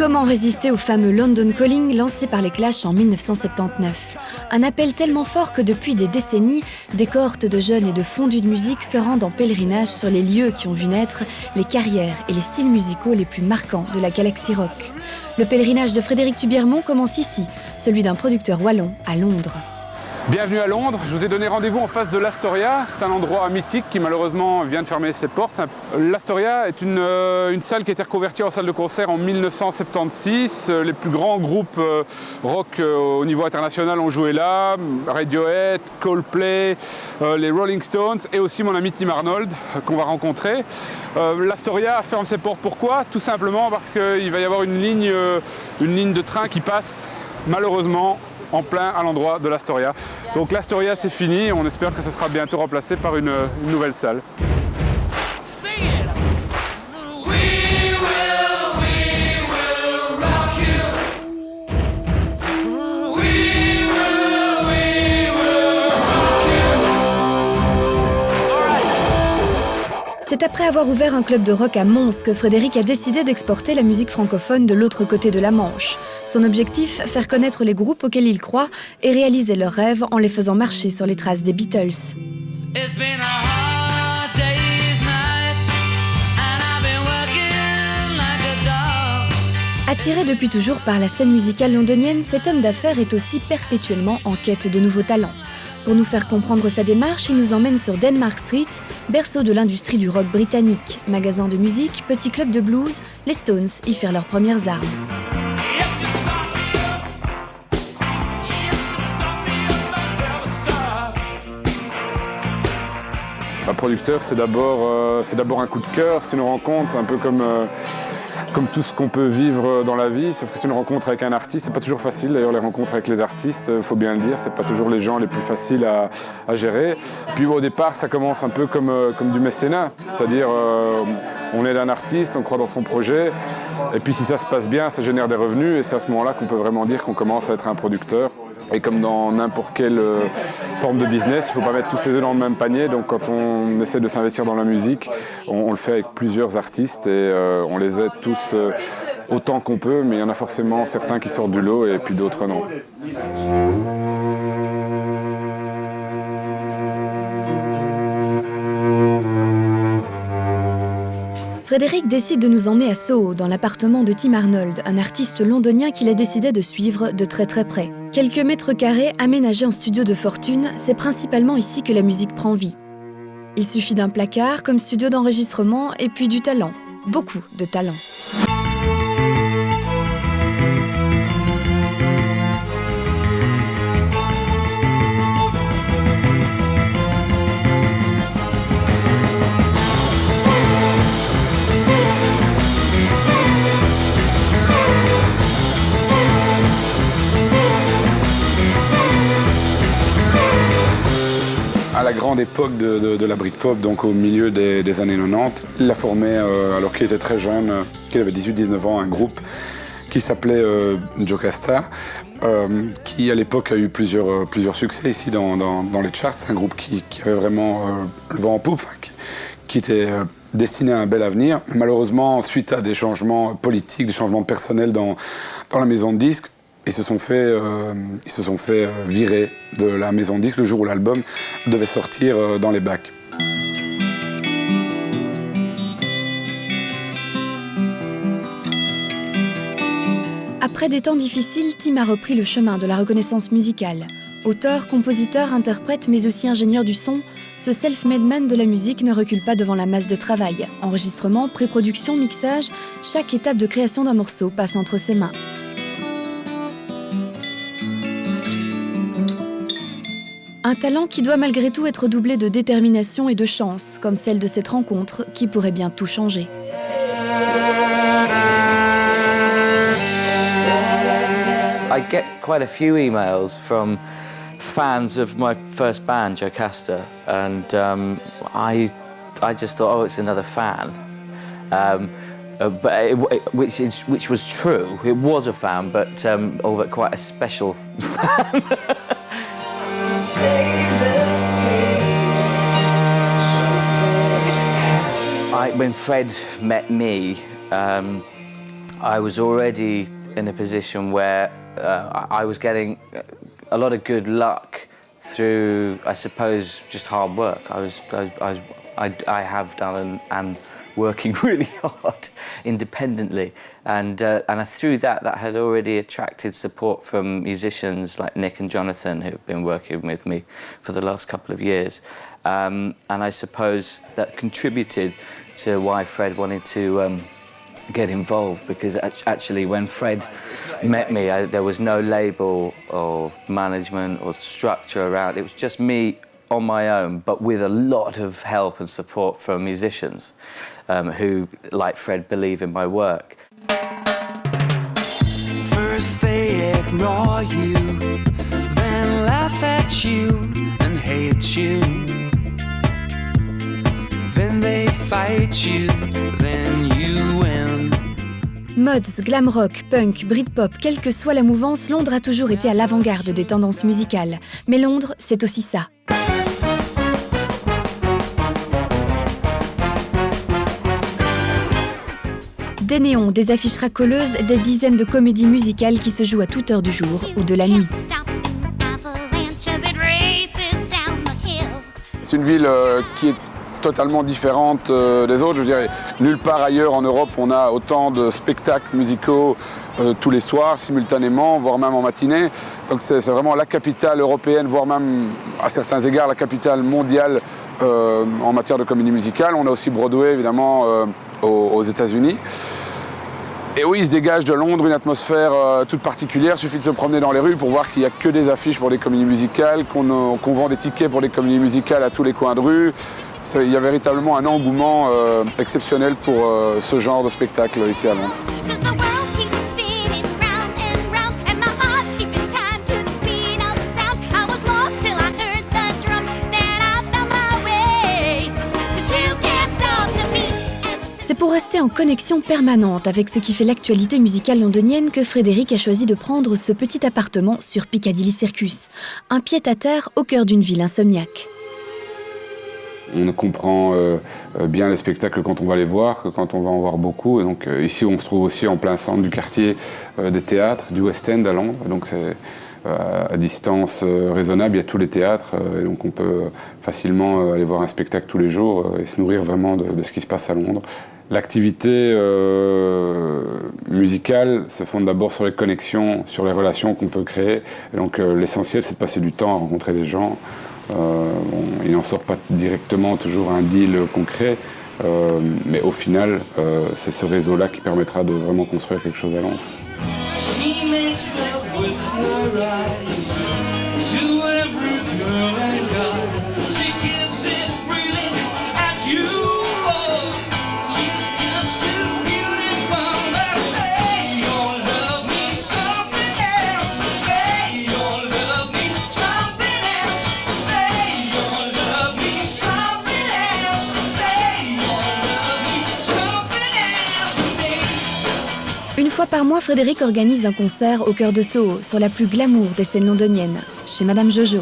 Comment résister au fameux London Calling lancé par les Clash en 1979 ? Un appel tellement fort que depuis des décennies, des cohortes de jeunes et de fondus de musique se rendent en pèlerinage sur les lieux qui ont vu naître les carrières et les styles musicaux les plus marquants de la galaxie rock. Le pèlerinage de Frédéric Thubiermont commence ici, celui d'un producteur wallon à Londres. Bienvenue à Londres, je vous ai donné rendez-vous en face de l'Astoria. C'est un endroit mythique qui malheureusement vient de fermer ses portes. L'Astoria est une salle qui a été reconvertie en salle de concert en 1976. Les plus grands groupes rock au niveau international ont joué là. Radiohead, Coldplay, les Rolling Stones et aussi mon ami Tim Arnold qu'on va rencontrer. L'Astoria ferme ses portes, pourquoi ? Tout simplement parce qu'il va y avoir une ligne de train qui passe malheureusement en plein à l'endroit de l'Astoria. Donc l'Astoria c'est fini, on espère que ce sera bientôt remplacé par une nouvelle salle. C'est après avoir ouvert un club de rock à Mons que Frédéric a décidé d'exporter la musique francophone de l'autre côté de la Manche. Son objectif, faire connaître les groupes auxquels il croit et réaliser leurs rêves en les faisant marcher sur les traces des Beatles. Attiré depuis toujours par la scène musicale londonienne, cet homme d'affaires est aussi perpétuellement en quête de nouveaux talents. Pour nous faire comprendre sa démarche, il nous emmène sur Denmark Street, berceau de l'industrie du rock britannique. Magasin de musique, petit club de blues, les Stones y firent leurs premières armes. Un producteur, c'est d'abord un coup de cœur, c'est une rencontre, c'est un peu comme tout ce qu'on peut vivre dans la vie, sauf que c'est une rencontre avec un artiste, c'est pas toujours facile. D'ailleurs, les rencontres avec les artistes, faut bien le dire, c'est pas toujours les gens les plus faciles à gérer. Puis au départ, ça commence un peu comme du mécénat, c'est-à-dire on aide un artiste, on croit dans son projet, et puis si ça se passe bien, ça génère des revenus, et c'est à ce moment-là qu'on peut vraiment dire qu'on commence à être un producteur. Et comme dans n'importe quelle forme de business, il ne faut pas mettre tous ses œufs dans le même panier. Donc quand on essaie de s'investir dans la musique, on le fait avec plusieurs artistes et on les aide tous autant qu'on peut. Mais il y en a forcément certains qui sortent du lot et puis d'autres non. Frédéric décide de nous emmener à Soho, dans l'appartement de Tim Arnold, un artiste londonien qu'il a décidé de suivre de très très près. Quelques mètres carrés aménagés en studio de fortune, c'est principalement ici que la musique prend vie. Il suffit d'un placard comme studio d'enregistrement et puis du talent. Beaucoup de talent. À la grande époque de la Britpop, donc au milieu des années 90, il a formé, alors qu'il était très jeune, qu'il avait 18-19 ans, un groupe qui s'appelait Jocasta, qui à l'époque a eu plusieurs succès ici dans les charts. C'est un groupe qui avait vraiment le vent en poupe, qui était destiné à un bel avenir. Malheureusement, suite à des changements politiques, des changements personnels dans la maison de disques, ils se sont fait virer de la maison de disques le jour où l'album devait sortir dans les bacs. Après des temps difficiles, Tim a repris le chemin de la reconnaissance musicale. Auteur, compositeur, interprète, mais aussi ingénieur du son, ce self-made man de la musique ne recule pas devant la masse de travail. Enregistrement, pré-production, mixage, chaque étape de création d'un morceau passe entre ses mains. Un talent qui doit malgré tout être doublé de détermination et de chance, comme celle de cette rencontre qui pourrait bien tout changer. I get quite a few emails from fans of my first band, Jocasta, and I just thought, oh, it's another fan. Which was true. It was a fan, but quite a special fan. When Fred met me, I was already in a position where I was getting a lot of good luck through, I suppose, just hard work. I have done and am working really hard independently, and through that had already attracted support from musicians like Nick and Jonathan, who've been working with me for the last couple of years, and I suppose that contributed to why Fred wanted to get involved, because actually when Fred met me, there was no label or management or structure around. It was just me on my own, but with a lot of help and support from musicians who, like Fred, believe in my work. First they ignore you, then laugh at you and hate you. Then they fight you, then you win. Mods, glam rock, punk, britpop, quelle que soit la mouvance, Londres a toujours été à l'avant-garde des tendances musicales. Mais Londres, c'est aussi ça. Des néons, des affiches racoleuses, des dizaines de comédies musicales qui se jouent à toute heure du jour ou de la nuit. C'est une ville qui est totalement différente des autres. Je dirais, nulle part ailleurs en Europe, on a autant de spectacles musicaux tous les soirs, simultanément, voire même en matinée. Donc c'est vraiment la capitale européenne, voire même à certains égards la capitale mondiale en matière de comédie musicale. On a aussi Broadway, évidemment, aux États-Unis. Et oui, il se dégage de Londres une atmosphère toute particulière. Il suffit de se promener dans les rues pour voir qu'il n'y a que des affiches pour des comédies musicales, qu'on vend des tickets pour des comédies musicales à tous les coins de rue. Il y a véritablement un engouement exceptionnel pour ce genre de spectacle ici à Londres. C'est pour rester en connexion permanente avec ce qui fait l'actualité musicale londonienne que Frédéric a choisi de prendre ce petit appartement sur Piccadilly Circus, un pied-à-terre au cœur d'une ville insomniaque. On comprend bien les spectacles quand on va les voir, que quand on va en voir beaucoup. Et donc ici, on se trouve aussi en plein centre du quartier des théâtres, du West End à Londres. Donc c'est à distance raisonnable, il y a tous les théâtres. Et donc on peut facilement aller voir un spectacle tous les jours et se nourrir vraiment de ce qui se passe à Londres. L'activité musicale se fonde d'abord sur les connexions, sur les relations qu'on peut créer. Et donc l'essentiel, c'est de passer du temps à rencontrer les gens. Il n'en sort pas directement toujours un deal concret, mais au final, c'est ce réseau-là qui permettra de vraiment construire quelque chose à Londres. Une fois par mois, Frédéric organise un concert au cœur de Soho, sur la plus glamour des scènes londoniennes, chez Madame Jojo.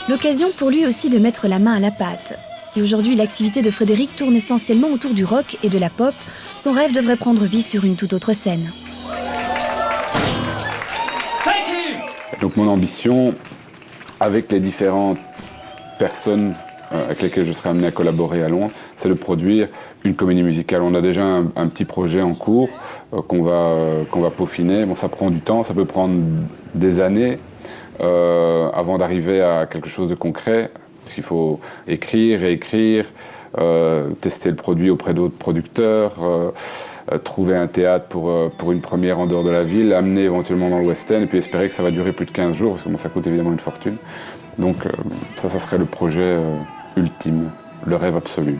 L'occasion pour lui aussi de mettre la main à la pâte. Si aujourd'hui l'activité de Frédéric tourne essentiellement autour du rock et de la pop, son rêve devrait prendre vie sur une toute autre scène. Donc mon ambition, avec les différentes personnes avec lesquelles je serai amené à collaborer à Londres, c'est de produire une comédie musicale. On a déjà un petit projet en cours qu'on va peaufiner. Bon, ça prend du temps, ça peut prendre des années avant d'arriver à quelque chose de concret, parce qu'il faut écrire, réécrire, tester le produit auprès d'autres producteurs, trouver un théâtre pour une première en dehors de la ville, l'amener éventuellement dans le West End, et puis espérer que ça va durer plus de 15 jours, parce que bon, ça coûte évidemment une fortune. Donc ça serait le projet ultime, le rêve absolu.